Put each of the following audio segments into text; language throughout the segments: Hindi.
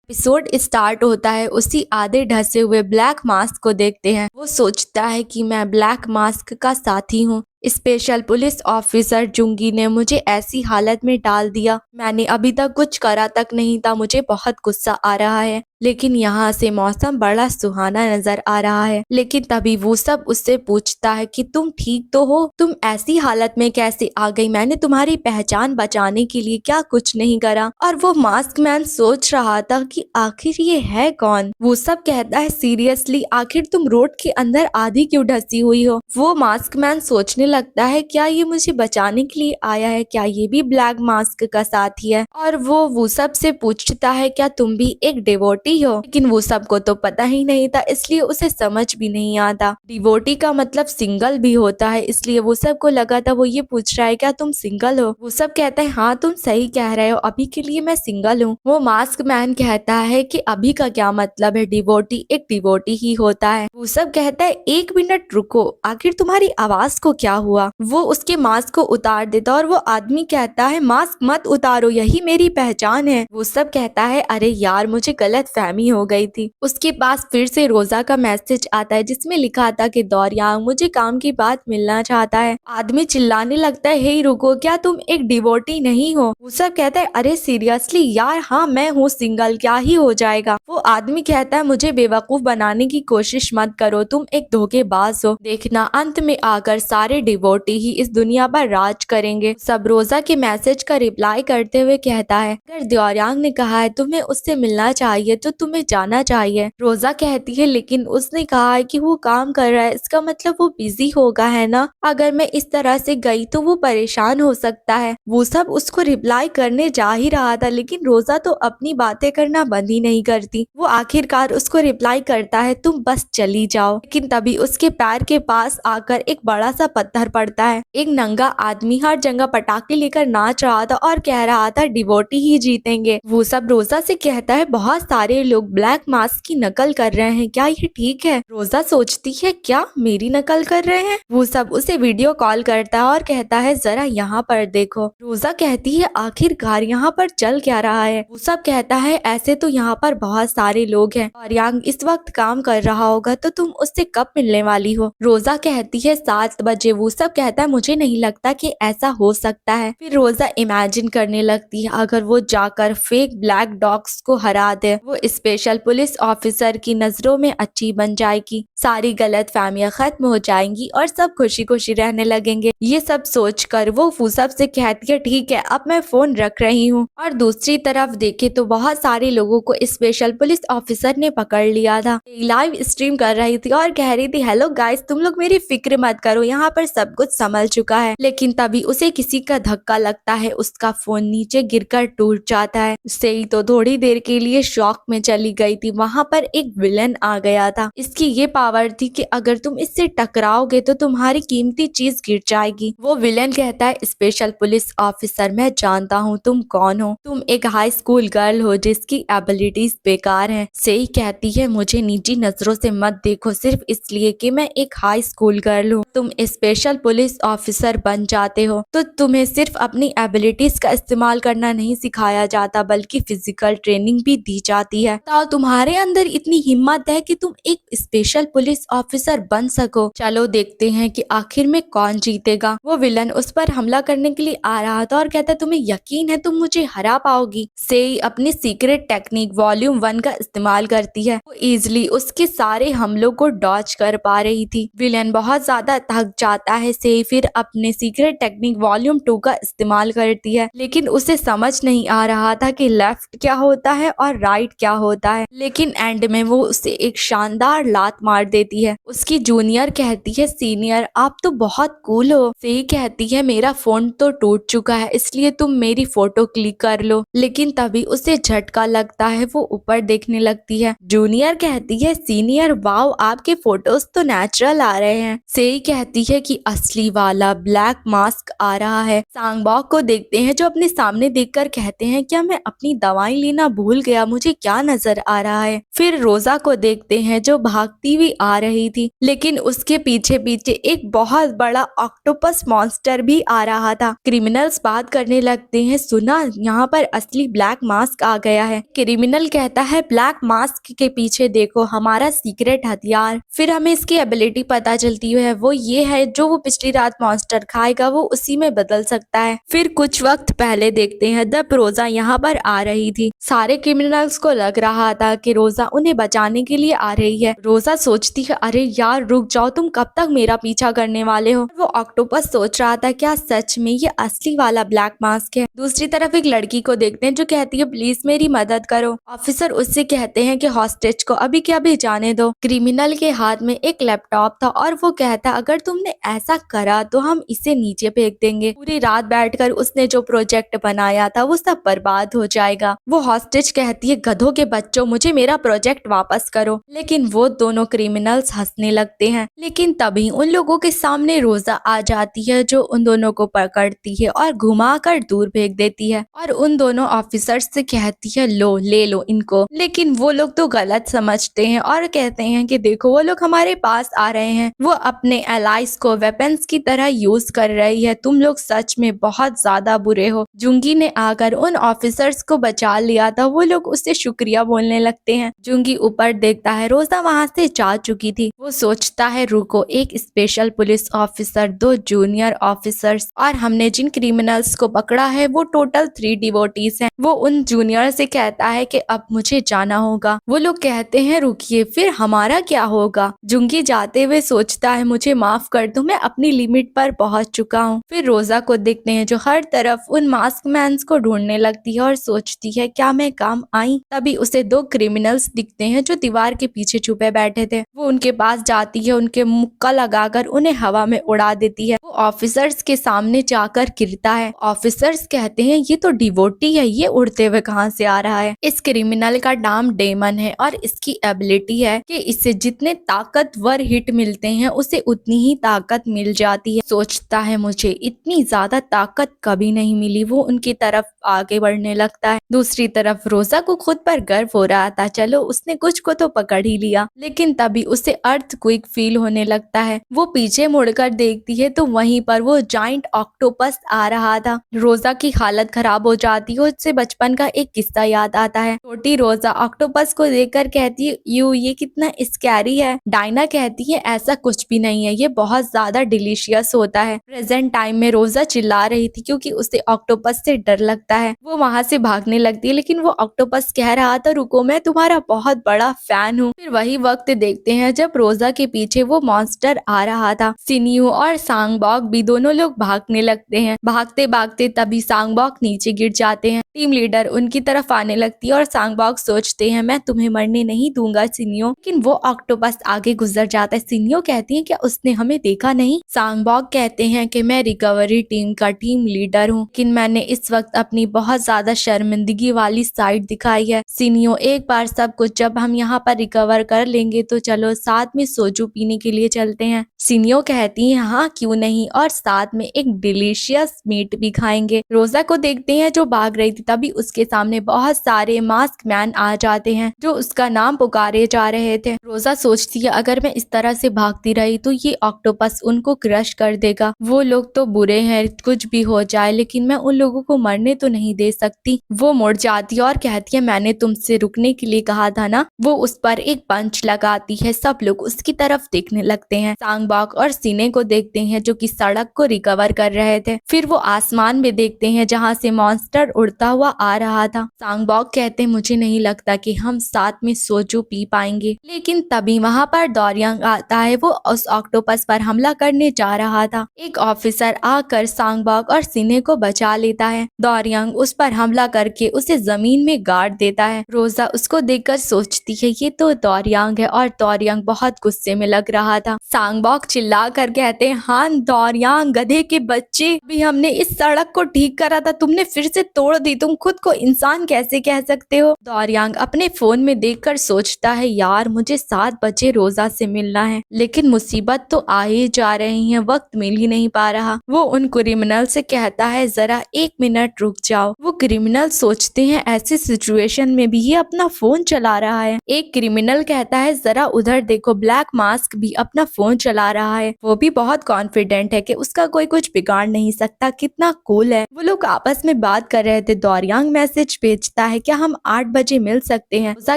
एपिसोड स्टार्ट होता है उसी आधे ढसे हुए ब्लैक मास्क को देखते हैं। वो सोचता है कि मैं ब्लैक मास्क का साथी हूँ। स्पेशल पुलिस ऑफिसर जुंगी ने मुझे ऐसी हालत में डाल दिया, मैंने अभी तक कुछ करा तक नहीं था, मुझे बहुत गुस्सा आ रहा है। लेकिन यहाँ से मौसम बड़ा सुहाना नजर आ रहा है। लेकिन तभी वो सब उससे पूछता है कि तुम ठीक तो हो, तुम ऐसी हालत में कैसे आ गई, मैंने तुम्हारी पहचान बचाने के लिए क्या कुछ नहीं करा। और वो मास्क मैन सोच रहा था कि आखिर ये है कौन। वो सब कहता है सीरियसली आखिर तुम रोड के अंदर आधी क्यों ढसी हुई हो। वो मास्क मैन सोचने लगता है क्या ये मुझे बचाने के लिए आया है, क्या ये भी ब्लैक मास्क का साथी है। और वो सब से पूछता है क्या तुम भी एक डिवोटी हो। लेकिन वो सबको तो पता ही नहीं था, इसलिए उसे समझ भी नहीं आता। डिवोटी का मतलब सिंगल भी होता है, इसलिए वो सबको लगा था वो ये पूछ रहा है क्या तुम सिंगल हो। वो सब कहते हैं हाँ तुम सही कह रहे हो, अभी के लिए मैं सिंगल हूँ। वो मास्क मैन कहता है कि अभी का क्या मतलब है, डिवोटी एक डिवोटी ही होता है। वो सब कहता है एक मिनट रुको, आखिर तुम्हारी आवाज को क्या हुआ। वो उसके मास्क को उतार देता और वो आदमी कहता है मास्क मत उतारो, यही मेरी पहचान है। वो सब कहता है अरे यार मुझे गलत फहमी हो गई थी। उसके पास फिर से रोजा का मैसेज आता है जिसमें लिखा था कि दौरियांग मुझे काम की बात मिलना चाहता है। आदमी चिल्लाने लगता है हे रुको, क्या तुम एक डिवोटी नहीं हो। वो सब कहता है अरे सीरियसली यार हाँ मैं हूँ सिंगल, क्या ही हो जाएगा। वो आदमी कहता है मुझे बेवकूफ बनाने की कोशिश मत करो, तुम एक धोखेबाज हो। देखना अंत में आकर सारे डिवोटी ही इस दुनिया पर राज करेंगे। सब रोजा के मैसेज का रिप्लाई करते हुए कहता है अगर दौरियांग ने कहा है तुम्हें उससे मिलना चाहिए तो तुम्हें जाना चाहिए। रोजा कहती है लेकिन उसने कहा है कि वो काम कर रहा है, इसका मतलब वो बिजी होगा है ना, अगर मैं इस तरह से गई तो वो परेशान हो सकता है। वो सब उसको रिप्लाई करने जा ही रहा था लेकिन रोजा तो अपनी बातें करना बंद ही नहीं करती। वो आखिरकार उसको रिप्लाई करता है तुम बस चली जाओ। लेकिन तभी उसके पैर के पास आकर एक बड़ा सा पत्थर पड़ता है। एक नंगा आदमी हर जगह पटाखे लेकर नाच रहा था और कह रहा था डिवोटी ही जीतेंगे। वो सब रोजा से कहता है बहुत सारे लोग ब्लैक मास्क की नकल कर रहे हैं, क्या ये ठीक है। रोजा सोचती है क्या मेरी नकल कर रहे हैं। वो सब उसे वीडियो कॉल करता है और कहता है जरा यहाँ पर देखो। रोजा कहती है आखिरकार यहाँ पर चल क्या रहा है। वो सब कहता है ऐसे तो यहाँ पर बहुत सारे लोग हैं और यांग इस वक्त काम कर रहा होगा तो तुम उससे कब मिलने वाली हो। रोजा कहती है 7 बजे। वो सब कहता है मुझे नहीं लगता कि ऐसा हो सकता है। फिर रोजा इमेजिन करने लगती है अगर वो जाकर फेक ब्लैक डॉग्स को हरा दे, वो स्पेशल पुलिस ऑफिसर की नजरों में अच्छी बन जाएगी, सारी गलत फहमियां खत्म हो जाएंगी और सब खुशी खुशी रहने लगेंगे। ये सब सोचकर वो फूसब से कहती है ठीक है अब मैं फोन रख रही हूँ। और दूसरी तरफ देखे तो बहुत सारे लोगों को स्पेशल पुलिस ऑफिसर ने पकड़ लिया था। लाइव स्ट्रीम कर रही थी और कह रही थी हेलो गाइस तुम लोग मेरी फिक्र मत करो, यहाँ पर सब कुछ संभल चुका है। लेकिन तभी उसे किसी का धक्का लगता है, उसका फोन नीचे गिरकर टूट जाता है। उससे ही तो थोड़ी देर के लिए शॉक में चली गई थी। वहाँ पर एक विलन आ गया था। इसकी ये पावर थी कि अगर तुम इससे टकराओगे तो तुम्हारी कीमती चीज गिर जाएगी। वो विलन कहता है स्पेशल पुलिस ऑफिसर मैं जानता हूँ तुम कौन हो, तुम एक हाई स्कूल गर्ल हो जिसकी एबिलिटीज बेकार हैं। सही कहती है मुझे निजी नजरों से मत देखो सिर्फ इसलिए कि मैं एक हाई स्कूल गर्ल हूँ। तुम स्पेशल पुलिस ऑफिसर बन जाते हो तो तुम्हें सिर्फ अपनी एबिलिटीज का इस्तेमाल करना नहीं सिखाया जाता बल्कि फिजिकल ट्रेनिंग भी दी जाती है। तो तुम्हारे अंदर इतनी हिम्मत है कि तुम एक स्पेशल पुलिस ऑफिसर बन सको। चलो देखते हैं कि आखिर में कौन जीतेगा। वो विलन उस पर हमला करने के लिए आ रहा था और कहता तुम्हें यकीन है तुम मुझे हरा पाओगी। सेई अपनी सीक्रेट टेक्निक वॉल्यूम 1 का इस्तेमाल करती है। वो इजिली उसके सारे हमलों को डॉज कर पा रही थी। विलन बहुत ज्यादा थक जाता है। सेई फिर अपने सीक्रेट टेक्निक वॉल्यूम 2 का इस्तेमाल करती है लेकिन उसे समझ नहीं आ रहा था कि लेफ्ट क्या होता है और राइट क्या होता है। लेकिन एंड में वो उसे एक शानदार लात मार देती है। उसकी जूनियर कहती है सीनियर आप तो बहुत कूल हो। सही कहती है मेरा फोन तो टूट चुका है इसलिए तुम मेरी फोटो क्लिक कर लो। लेकिन तभी उसे झटका लगता है। वो ऊपर देखने लगती है। जूनियर कहती है सीनियर वाओ आपके फोटोज तो नेचुरल आ रहे हैं। सेई कहती है कि असली वाला ब्लैक मास्क आ रहा है। सांगबॉक को देखते हैं जो अपने सामने देखकर कहते हैं क्या मैं अपनी दवाई लेना भूल गया, मुझे क्या नजर आ रहा है। फिर रोजा को देखते हैं जो भागती हुई आ रही थी, लेकिन उसके पीछे पीछे एक बहुत बड़ा ऑक्टोपस मॉन्स्टर भी आ रहा था। क्रिमिनल्स बात करने लगते हैं सुना यहाँ पर असली ब्लैक मास्क आ गया है। क्रिमिनल कहता है ब्लैक मास्क के पीछे देखो हमारा सीक्रेट हथियार। फिर हमें इसकी एबिलिटी पता चलती है, वो ये है जो वो पिछली रात मॉन्स्टर खाएगा वो उसी में बदल सकता है। फिर कुछ वक्त पहले देखते हैं जब रोजा यहाँ पर आ रही थी। सारे क्रिमिनल्स को लग रहा था कि रोजा उन्हें बचाने के लिए आ रही है। रोजा सोचती है अरे यार रुक जाओ, तुम कब तक मेरा पीछा करने वाले हो। वो ऑक्टोपस सोच रहा था क्या सच में ये असली वाला ब्लैक मास्क है। दूसरी तरफ एक लड़की को देखते हैं जो कहती है प्लीज मेरी मदद करो। ऑफिसर उससे कहते हैं कि हॉस्टेज को अभी क्या भी जाने दो। क्रिमिनल के हाथ में एक लैपटॉप था और वो कहता अगर तुमने ऐसा करा तो हम इसे नीचे फेंक देंगे। पूरी रात बैठकर उसने जो प्रोजेक्ट बनाया था वो सब बर्बाद हो जाएगा। वो हॉस्टेज कहती है गधों के बच्चों मुझे मेरा प्रोजेक्ट वापस करो। लेकिन वो दोनों क्रिमिनल्स हंसने लगते हैं। लेकिन तभी उन लोगों के सामने रोजा आ जाती है जो उन दोनों को पकड़ती है और घुमाकर दूर फेंक देती है और उन दोनों ऑफिसर्स से कहती है लो ले लो इनको। लेकिन वो लोग तो गलत समझते हैं और कहते हैं कि देखो वो लोग हमारे पास आ रहे हैं, वो अपने एलाइज को वेपन्स की तरह यूज कर रही है, तुम लोग सच में बहुत ज्यादा बुरे हो। जुंगी ने आकर उन ऑफिसर्स को बचा लिया था। वो लोग उससे शुक्रिया बोलने लगते हैं। जुंगी ऊपर देखता है रोजा वहां से जा चुकी थी। वो सोचता है रुको एक special police officer, 2 junior officers और हमने जिन क्रिमिनल्स को पकड़ा है वो टोटल 3 डिवोटीज हैं। वो उन जूनियर से कहता है कि अब मुझे जाना होगा। वो लोग कहते हैं रुकिए फिर हमारा क्या होगा। जुंगी जाते हुए सोचता है मुझे माफ कर दो, मैं अपनी लिमिट पर पहुंच चुका हूँ। फिर रोजा को देखते हैं जो हर तरफ उन मास्क मैन्स को ढूंढने लगती है और सोचती है क्या मैं काम आई। तभी उसे 2 क्रिमिनल्स दिखते हैं जो दीवार के पीछे छुपे बैठे थे। वो उनके पास जाती है, उनके मुक्का लगाकर उन्हें हवा में उड़ा देती है। वो ऑफिसर्स के सामने जाकर गिरता है। ऑफिसर्स कहते हैं ये तो डिवोटी है, ये उड़ते हुए कहाँ से आ रहा है। इस क्रिमिनल का नाम डेमन है और इसकी एबिलिटी है कि इससे जितने ताकतवर हिट मिलते हैं उसे उतनी ही ताकत मिल जाती है। सोचता है मुझे इतनी ज्यादा ताकत कभी नहीं मिली। वो उनकी तरफ आगे बढ़ने लगता है। दूसरी तरफ रोजा को खुद पर गर्व हो रहा था, चलो उसने कुछ को तो पकड़ ही लिया। लेकिन तभी उसे अर्थक्वेक फील होने लगता है। वो पीछे मुड़कर देखती है तो वहीं पर वो जाइंट ऑक्टोपस आ रहा था। रोजा की हालत खराब हो जाती है। उससे बचपन का एक किस्सा याद आता है। छोटी रोजा ऑक्टोपस को देखकर कहती है ये कितना स्कैरी है। डायना कहती है ऐसा कुछ भी नहीं है, ये बहुत ज्यादा डिलीशियस होता है। प्रेजेंट टाइम में रोजा चिल्ला रही थी क्योंकि उसे ऑक्टोपस से डर लगता है। वो वहां से भागने लगती है लेकिन वो ऑक्टोपस कह रहा था रुको मैं तुम्हारा बहुत बड़ा फैन हूँ। फिर वही वक्त देखते हैं जब रोजा के पीछे वो मॉन्स्टर आ रहा था। सिनियो और सांगबॉक भी दोनों लोग भागने लगते हैं। भागते भागते तभी सांगबॉक नीचे गिर जाते हैं। टीम लीडर उनकी तरफ आने लगती है और सांगबॉक सोचते हैं मैं तुम्हें मरने नहीं दूंगा सिनियो। लेकिन वो ऑक्टोपस आगे गुजर जाता है। सिनियो कहती है क्या उसने हमें देखा नहीं। सांगबॉक कहते हैं कि मैं रिकवरी टीम का टीम लीडर हूँ, लेकिन मैंने इस वक्त अपनी बहुत ज्यादा शर्मिंदगी वाली साइड दिखाई है। सिनियो एक बार सब कुछ जब हम यहाँ पर रिकवर कर लेंगे तो चलो साथ में सोजू पीने के लिए चलते हैं। सिनियो कहती है हाँ क्यों नहीं, और साथ में एक डिलीशियस मीट भी खाएंगे। रोजा को देखते हैं जो भाग रही थी। तभी उसके सामने बहुत सारे मास्क मैन आ जाते हैं जो उसका नाम पुकारे जा रहे थे। रोजा सोचती है अगर मैं इस तरह से भागती रही तो ये ऑक्टोपस उनको क्रश कर देगा। वो लोग तो बुरे हैं कुछ भी हो जाए, लेकिन मैं उन लोगों को मरने तो नहीं दे सकती। वो मुड़ जाती है और कहती है मैंने तुमसे रुकने के लिए कहा था ना। वो उस पर एक पंच लगाती है। सब लोग उसकी तरफ देखने लगते हैं। सांगबॉक और सीने को देखते हैं जो कि सड़क को रिकवर कर रहे थे। फिर वो आसमान में देखते हैं जहाँ से मॉन्स्टर उड़ता हुआ आ रहा था। सांगबॉक कहते हैं मुझे नहीं लगता कि हम साथ में सोजू पी पाएंगे। लेकिन तभी वहाँ पर दौरियांग आता है। वो उस ऑक्टोपस पर हमला करने जा रहा था। एक ऑफिसर आकर सांगबॉक और सीने को बचा लेता है। दौरियांग उस पर हमला करके उसे जमीन में गाड़ देता है। रोजा उसको देखकर सोचती है ये तो दौरियांग है, और दौरियांग बहुत गुस्से में लग रहा था। सांगबॉक चिल्ला कर कहते हैं हाँ दौरियांग गधे के बच्चे, भी हमने इस सड़क को ठीक करा था, तुमने फिर से तोड़ दी, तुम खुद को इंसान कैसे कह सकते हो। दौरियांग दौरियांग अपने फोन में देखकर सोचता है यार मुझे 7 बजे रोजा से मिलना है, लेकिन मुसीबत तो आ ही जा रही है, वक्त मिल ही नहीं पा रहा। वो उन क्रिमिनल से कहता है जरा 1 मिनट रुक जाओ। वो क्रिमिनल सोचते हैं ऐसी सिचुएशन में भी ये अपना फोन चला रहा है। एक क्रिमिनल कहता है जरा उधर देखो, ब्लैक मास्क भी अपना फोन चला रहा है। वो भी बहुत कॉन्फिडेंट है कि उसका कोई कुछ बिगाड़ नहीं सकता, कितना कूल है। वो लोग आपस में बात कर रहे थे। दौरियांग मैसेज भेजता है क्या हम 8 बजे मिल सकते हैं? रोजा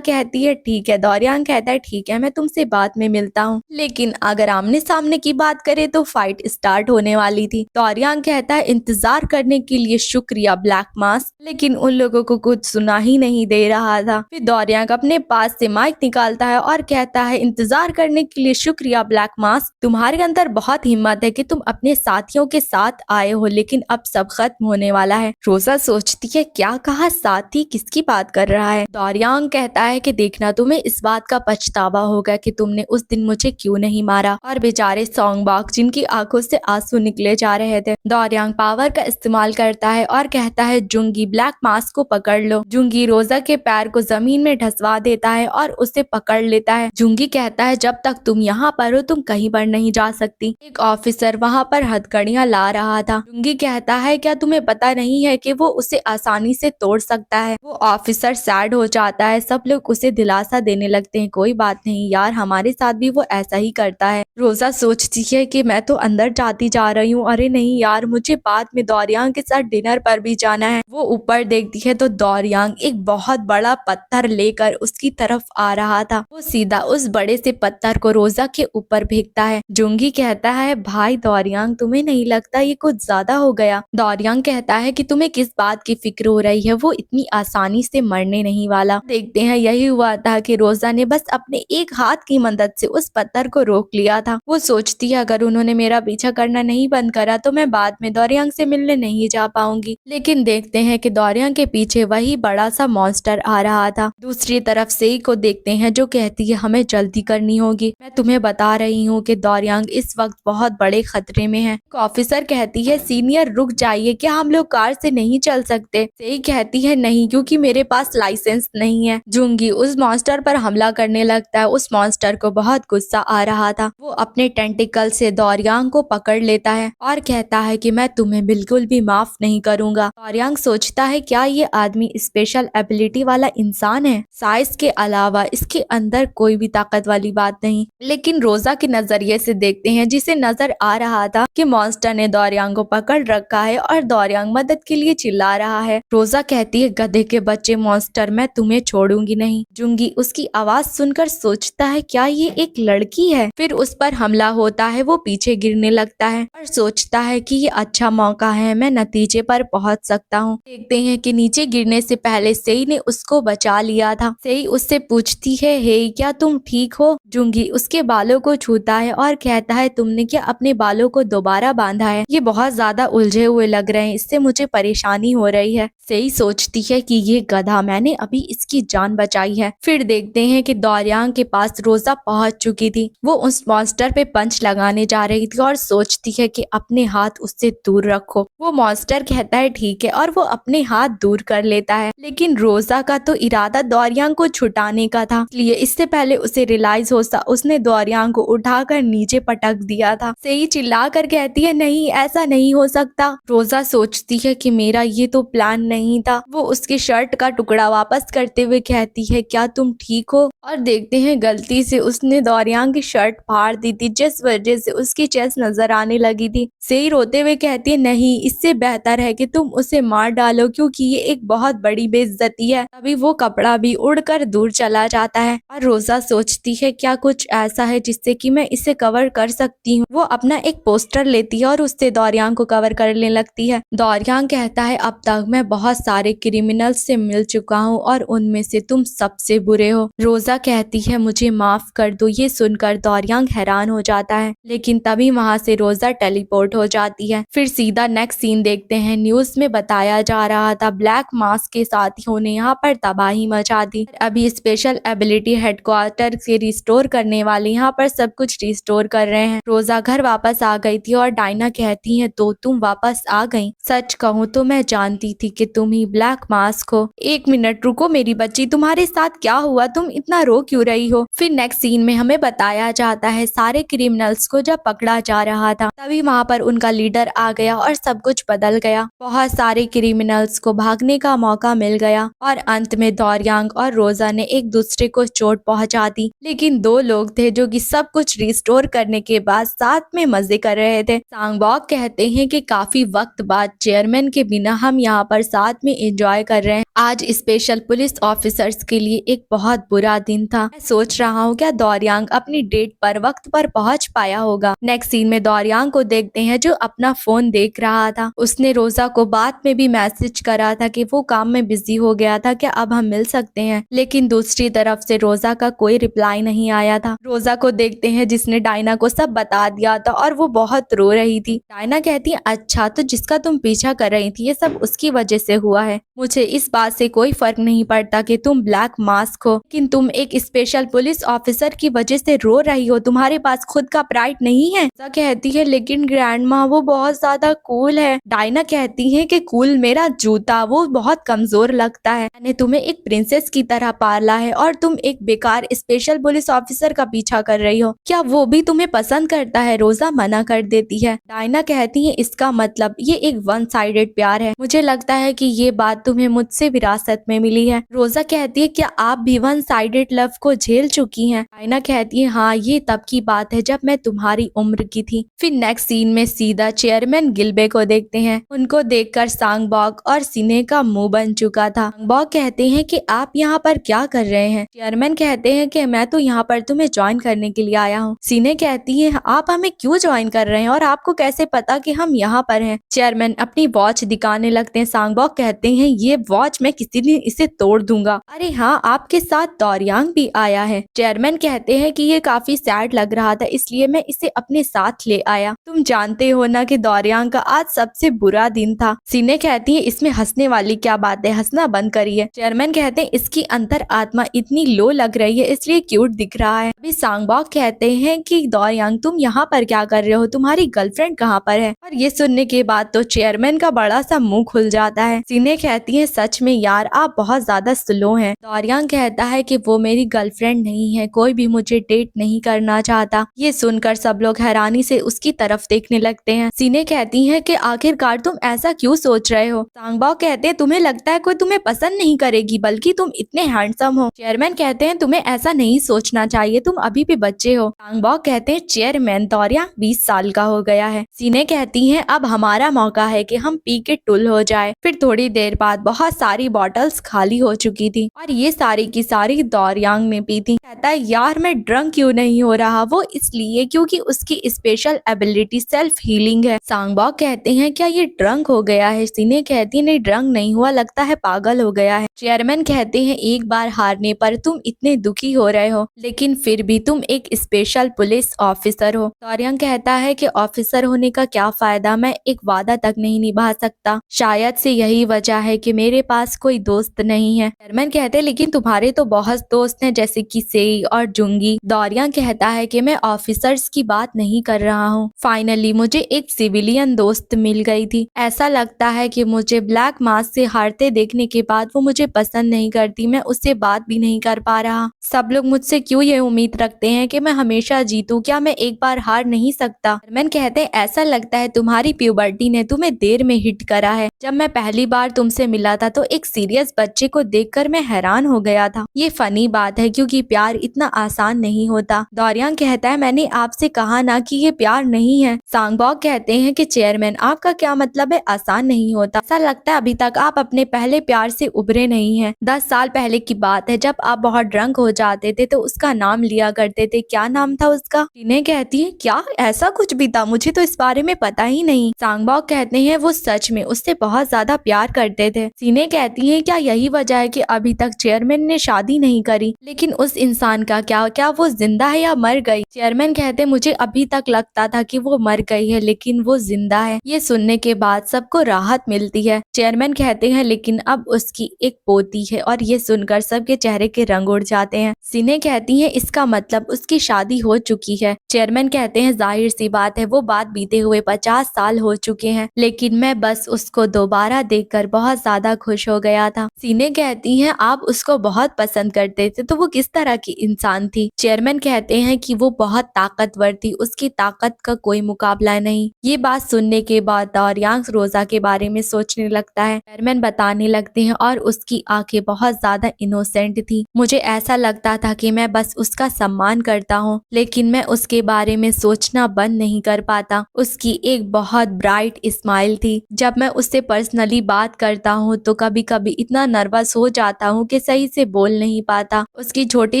कहती है ठीक है। दौरियांग कहता है ठीक है, मैं तुमसे बाद में मिलता हूँ। लेकिन अगर आमने सामने की बात करें तो फाइट स्टार्ट होने वाली थी। दौरियांग कहता है इंतजार करने के लिए शुक्रिया ब्लैक मास्क, लेकिन उन लोगों को कुछ सुना ही नहीं दे रहा था। फिर दौरियांग अपने पास से माइक निकालता है और कहता है इंतजार करने के लिए शुक्रिया ब्लैक मास्क, तुम्हारे अंदर बहुत हिम्मत है कि तुम अपने साथियों के साथ आए हो, लेकिन अब सब खत्म होने वाला है। रोजा सोचती है क्या कहा साथी, किसकी बात कर रहा है? दौरियांग कहता है कि देखना तुम्हें इस बात का पछतावा होगा कि तुमने उस दिन मुझे क्यों नहीं मारा। और बेचारे सॉन्गबॉक्स जिनकी आंखों से आंसू निकले जा रहे थे। दौरियांग पावर का इस्तेमाल करता है और कहता है जुंगी ब्लैक मास्क को पकड़ लो। जुंगी रोजा के पैर को जमीन में ढसवा देता है और उसे पकड़ लेता है। जुंगी कहता है जब तक तुम यहाँ पर हो तुम कहीं पर नहीं जा सकती। एक ऑफिसर वहाँ पर हथकड़ियाँ ला रहा था। जुंगी कहता है क्या तुम्हें पता नहीं है कि वो उसे आसानी से तोड़ सकता है? वो ऑफिसर सैड हो जाता है। सब लोग उसे दिलासा देने लगते हैं कोई बात नहीं यार, हमारे साथ भी वो ऐसा ही करता है। रोजा सोचती है कि मैं तो अंदर जाती जा रही हूँ, अरे नहीं यार मुझे बाद में दौरियांग के साथ डिनर पर भी जाना है। वो ऊपर देखती है तो दौरियांग एक बहुत बड़ा पत्थर लेकर उसकी तरफ आ रहा था। वो सीधा उस बड़े से पत्थर को रोजा के ऊपर फेंकता है। जुंगी कहता है भाई दौरियांग तुम्हें नहीं लगता ये कुछ ज्यादा हो गया? दौरियांग कहता है कि तुम्हें किस बात की फिक्र हो रही है, वो इतनी आसानी से मरने नहीं वाला। देखते हैं यही हुआ था कि रोजा ने बस अपने एक हाथ की मदद से उस पत्थर को रोक लिया था। वो सोचती है अगर उन्होंने मेरा पीछा करना नहीं बंद करा तो मैं बाद में दौरियांग से मिलने नहीं जा पाऊंगी। लेकिन देखते हैं कि दौरियांग के पीछे वही बड़ा सा मॉन्स्टर आ रहा था। दूसरी तरफ सेई को देखते हैं जो कहती है हमें जल्दी करनी होगी, मैं तुम्हें बता रही हूँ कि दौरियांग इस वक्त बहुत बड़े खतरे में है। ऑफिसर कहती है सीनियर रुक जाइए, क्या हम लोग कार से नहीं चल सकते? सेई कहती है नहीं क्योंकि मेरे पास लाइसेंस नहीं है। जुंगी उस मॉन्स्टर पर हमला करने लगता है। उस मॉन्स्टर को बहुत गुस्सा आ रहा था। वो अपने टेंटिकल से दौरियांग को पकड़ लेता है और कहता है कि मैं तुम्हें बिल्कुल भी माफ नहीं करूंगा। दौरियांग सोचता है क्या ये आदमी स्पेशल एबिलिटी वाला इंसान है? साइज के अलावा इसके अंदर कोई भी ताकत वाली बात नहीं। लेकिन रोजा के नजरिए से देखते हैं जिसे नजर आ रहा था कि मॉन्स्टर ने दौरियांग को पकड़ रखा है और दौरियांग मदद के लिए चिल्ला रहा है। रोजा कहती है गधे के बच्चे मॉन्स्टर, मैं तुम्हें छोड़ूंगी नहीं। जुंगी उसकी आवाज सुनकर सोचता है क्या ये एक लड़की है? फिर उस पर हमला होता है। वो पीछे गिरने लगता है और सोचता है कि ये अच्छा मौका है, मैं नतीजे पर पहुंच सकता हूँ। देखते हैं कि नीचे गिरने से पहले सेई ने उसको बचा लिया था। सेई उससे पूछती है हे क्या तुम ठीक हो? जुंगी उसके बालों को छूता है और कहता है तुमने क्या अपने बालों को दोबारा बांधा है? ये बहुत ज्यादा उलझे हुए लग रहे हैं, इससे मुझे परेशानी हो रही है। सेई सोचती है कि ये गधा, मैंने अभी इसकी जान बचाई है। फिर देखते हैं कि दौरियांग के पास रोजा पहुंच चुकी थी। वो उस मॉन्स्टर पे पंच लगाने जा रही थी और सोचती है कि अपने हाथ उससे दूर रखो। वो मॉन्स्टर कहता है ठीक है और वो अपने हाथ दूर कर लेता है। लेकिन रोजा का तो इरादा दौरियांग को छुटाने का था, इसलिए इससे पहले उसे रियलाइज हो उसने दौरियांग को उठाकर नीचे पटक दिया था। सेई चिल्लाकर कहती है नहीं ऐसा नहीं हो सकता। रोजा सोचती है कि मेरा ये तो प्लान नहीं था। वो उसकी शर्ट का टुकड़ा वापस करते हुए कहती है क्या तुम ठीक हो? और देखते हैं गलती से उसने दौरियांग की शर्ट फाड़ दी थी जिस वजह से उसकी चेस्ट नजर आने लगी थी। सेई रोते हुए कहती है नहीं, इससे बेहतर है कि तुम उसे मार डालो क्योंकि ये एक बहुत बड़ी बेइज्जती है। तभी वो कपड़ा भी उड़कर दूर चला जाता है और रोजा सोचती है क्या कुछ ऐसा है जिससे कि मैं इसे कवर कर सकती हूँ। वो अपना एक पोस्टर लेती है और उससे दौरियांग को कवर करने लगती है। दौरियांग कहता है अब तक मैं बहुत सारे क्रिमिनल से मिल चुका हूँ और उनमें से तुम सबसे बुरे हो। रोजा कहती है मुझे माफ कर दो। ये सुनकर दौरियांग हैरान हो जाता है, लेकिन तभी वहाँ से रोजा टेलीपोर्ट हो जाती है। फिर सीधा नेक्स्ट सीन देखते हैं। न्यूज में बताया जा रहा था ब्लैक मास्क के साथियों ने यहाँ पर तबाही मचा दी। अभी स्पेशल एबिलिटी हेडक्वार्टर से रिस्टोर करने वाले यहाँ पर सब कुछ रिस्टोर कर रहे हैं। रोजा घर वापस आ गई थी और डायना कहती है तो तुम वापस आ गई? सच कहूँ तो मैं जानती थी कि तुम ही ब्लैक मास्क हो। 1 मिनट रुको, मेरी बच्ची, तुम्हारे साथ क्या हुआ, तुम इतना रो क्यों रही हो। फिर नेक्स्ट सीन में हमें बताया जाता है सारे क्रिमिनल्स को जब पकड़ा जा रहा था तभी वहाँ पर उनका लीडर आ गया और सब कुछ बदल गया। बहुत सारे क्रिमिनल्स को भागने का मौका मिल गया और अंत में दौरियांग और रोजा ने एक दूसरे को चोट पहुंचा दी, लेकिन दो लोग थे जो कि सब कुछ रिस्टोर करने के बाद साथ में मजे कर रहे थे। सांगबॉक कहते हैं कि काफी वक्त बाद चेयरमैन के बिना हम यहाँ पर साथ में एंजॉय कर रहे हैं। आज स्पेशल पुलिस ऑफिसर्स के लिए एक बहुत बुरा दिन था। मैं सोच रहा हूँ क्या दौरियांग अपनी डेट पर वक्त पर पहुँच पाया होगा। नेक्स्ट सीन में दौरियांग को देखते हैं जो अपना फोन देख रहा था। उसने रोजा को बाद में भी मैसेज करा था कि वो काम में बिजी हो गया था, क्या अब हम मिल सकते हैं, लेकिन दूसरी तरफ से रोजा का कोई रिप्लाई नहीं आया था। रोजा को देखते हैं जिसने डायना को सब बता दिया था और वो बहुत रो रही थी। डायना कहती है अच्छा, तो जिसका तुम पीछा कर रही थी ये सब उसकी वजह से हुआ है। मुझे इस बात से कोई फर्क नहीं पड़ता कि तुम ब्लैक मास्क हो, लेकिन तुम एक स्पेशल पुलिस ऑफिसर की वजह से रो रही हो। तुम्हारे पास खुद का प्राइड नहीं है। रोजा कहती है लेकिन ग्रैंडमा वो बहुत ज्यादा कूल है। डायना कहती है कि कूल मेरा जूता, वो बहुत कमजोर लगता है। मैंने तुम्हें एक प्रिंसेस की तरह पाला है और तुम एक बेकार स्पेशल पुलिस ऑफिसर का पीछा कर रही हो। क्या वो भी तुम्हें पसंद करता है? रोजा मना कर देती है। डायना कहती है इसका मतलब ये एक वन साइडेड प्यार है। मुझे लगता है कि ये बात तुम्हें मुझसे विरासत में मिली है। रोजा कहती है क्या आप भी वन साइडेड लव को झेल चुकी हैं? डायना कहती है हाँ, ये तब की बात है जब मैं तुम्हारी उम्र की थी। फिर नेक्स्ट सीन में सीधा चेयरमैन गिल्बे को देखते हैं। उनको देखकर सांगबॉक और सिने का मुंह बन चुका था। सांगबॉक कहते हैं कि आप यहाँ पर क्या कर रहे हैं? चेयरमैन कहते हैं कि मैं तो यहाँ पर तुम्हें ज्वाइन करने के लिए आया हूँ। सिने कहती है आप हमें क्यों ज्वाइन कर रहे हैं और आपको कैसे पता कि हम यहाँ पर हैं? चेयरमैन अपनी वॉच दिखाने लगते हैं। सांगबॉक कहते हैं ये वॉच मैं किसी दिन इसे तोड़ दूंगा। अरे हाँ, आपके साथ दौरियांग भी आया है। चेयरमैन कहते हैं कि ये काफी सैड लग रहा था इसलिए मैं इसे अपने साथ ले आया। तुम जानते हो ना कि दौरियांग का आज सबसे बुरा दिन था। सिने कहती है इसमें हंसने वाली क्या बात है, हंसना बंद करिए। चेयरमैन कहते हैं इसकी अंतर आत्मा इतनी लो लग रही है इसलिए क्यूट दिख रहा है। अभी सांगबॉक कहते हैं कि दौरियांग तुम यहाँ पर क्या कर रहे हो, तुम्हारी गर्लफ्रेंड कहाँ पर है? और ये सुनने के बाद तो चेयरमैन का बड़ा सा मुंह खुल जाता है। सिने कहती है सच में यार आप बहुत ज्यादा स्लो हैं। दौरियांग कहता है कि वो मेरी गर्लफ्रेंड नहीं है, कोई भी मुझे डेट नहीं करना चाहता। ये सुनकर सब लोग हैरानी से उसकी तरफ देखने लगते हैं। सिने कहती है कि आखिरकार तुम ऐसा क्यों सोच रहे हो? सांगबॉक कहते हैं तुम्हें लगता है कोई तुम्हें पसंद नहीं करेगी, बल्कि तुम इतने हैंडसम हो। चेयरमैन कहते हैं तुम्हें ऐसा नहीं सोचना चाहिए, तुम अभी भी बच्चे हो। सांगबॉक कहते हैं चेयरमैन दौरियांग 20 साल का हो गया है। सिने कहती है अब हमारा मौका है कि हम पी के टुल हो जाए। फिर थोड़ी देर बाद बहुत सारी बॉटल्स खाली हो चुकी थी और ये सारी की सारी दौरियांग ने पी थी। कहता है यार मैं ड्रंक क्यों नहीं हो रहा? वो इसलिए क्योंकि उसकी स्पेशल एबिलिटी सेल्फ हीलिंग है। सांगबॉक कहते हैं क्या ये ड्रंक हो गया है? सिने कहती है नहीं ड्रंक नहीं हुआ, लगता है पागल हो गया है। चेयरमैन कहते हैं एक बार हारने पर तुम इतने दुखी हो रहे हो, लेकिन फिर भी तुम एक स्पेशल पुलिस ऑफिसर हो। दौरियांग कहता है कि ऑफिसर होने का क्या फायदा, मैं एक वादा तक नहीं निभा सकता। शायद से यही वजह है कि मेरे पास कोई दोस्त नहीं है। चेयरमैन कहते हैं लेकिन तुम्हारे तो बहुत दोस्त हैं जैसे कि सेई और जुंगी। दौरियांग कहता है कि मैं ऑफिसर्स की बात नहीं कर रहा हूँ। फाइनली मुझे एक सिविलियन दोस्त मिल गई थी। ऐसा लगता है कि मुझे ब्लैक मास्क से हारते देखने के बाद वो मुझे पसंद नहीं करती, मैं उससे बात भी नहीं कर पा रहा। सब लोग मुझसे क्यों ये उम्मीद रखते हैं कि मैं हमेशा जीतूं, क्या मैं एक बार हार नहीं सकता? चेयरमैन कहते हैं ऐसा लगता है तुम्हारी प्यूबर्टी ने तुम्हें देर में हिट करा है। जब मैं पहली बार तुमसे मिला था तो एक सीरियस बच्चे को देखकर मैं हैरान हो गया था। ये फनी बात है क्योंकि प्यार इतना आसान नहीं होता। दौरियांग कहता है मैंने आपसे कहा ना कि ये प्यार नहीं है। सांगबॉक कहते हैं कि चेयरमैन आपका क्या मतलब है आसान नहीं होता? ऐसा लगता है अभी तक आप अपने पहले प्यार से उभरे नहीं हैं। 10 साल पहले की बात है जब आप बहुत ड्रंक हो जाते थे तो उसका नाम लिया करते थे, क्या नाम था उसका? सिने कहती है क्या ऐसा कुछ भी था? मुझे तो इस बारे में पता ही नहीं। सांगबॉक कहते हैं वो सच में उससे बहुत ज्यादा प्यार करते थे। सिने कहती है क्या यही वजह है कि अभी तक चेयरमैन ने शादी नहीं करी? लेकिन उस इंसान का क्या वो जिंदा है या मर गई? चेयरमैन कहते मुझे अभी तक लगता था कि वो मर गई है लेकिन वो जिंदा है। ये सुनने के बाद सबको राहत मिलती है। चेयरमैन कहते हैं लेकिन अब उसकी एक पोती है और ये सुनकर सबके चेहरे के रंग उड़ जाते हैं। सिने कहती है इसका मतलब उसकी शादी हो चुकी है। चेयरमैन कहते हैं जाहिर सी बात है वो बात बीते हुए 50 साल हो चुके हैं, लेकिन मैं बस उसको दोबारा देखकर बहुत ज्यादा खुश हो गया था। सिने कहती हैं आप उसको बहुत पसंद करते थे, तो वो किस तरह की इंसान थी? चेयरमैन कहते हैं कि वो बहुत ताकतवर थी, उसकी ताकत का कोई मुकाबला नहीं। ये बात सुनने के बाद दारियांग रोजा के बारे में सोचने लगता है। चेयरमैन बताने लगते हैं और उसकी आंखें बहुत ज्यादा इनोसेंट थी। मुझे ऐसा लगता था कि मैं बस उसका सम्मान करता हूँ, लेकिन मैं उसके बारे में सोचना बंद नहीं कर पाता। उसकी एक बहुत ब्राइट स्माइल थी। जब मैं उससे पर्सनली बात करता हूँ तो कभी कभी इतना नर्वस हो जाता हूँ कि सही से बोल नहीं पाता। उसकी छोटी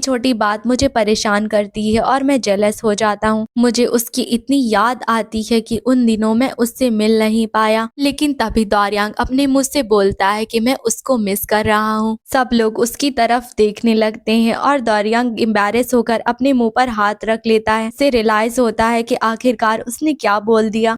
छोटी बात मुझे परेशान करती है और मैं जेलस हो जाता हूँ। मुझे उसकी इतनी याद आती है कि उन दिनों मैं उससे मिल नहीं पाया। लेकिन तभी दारियांग अपने मुंह से बोलता है कि मैं उसको मिस कर रहा हूँ। सब लोग उसकी तरफ देखने लगते हैं और दारियांग एम्बैरेस होकर अपने मुंह पर हाथ रख लेता है। उसे रियलाइज होता है कि आखिरकार उसने क्या बोल दिया।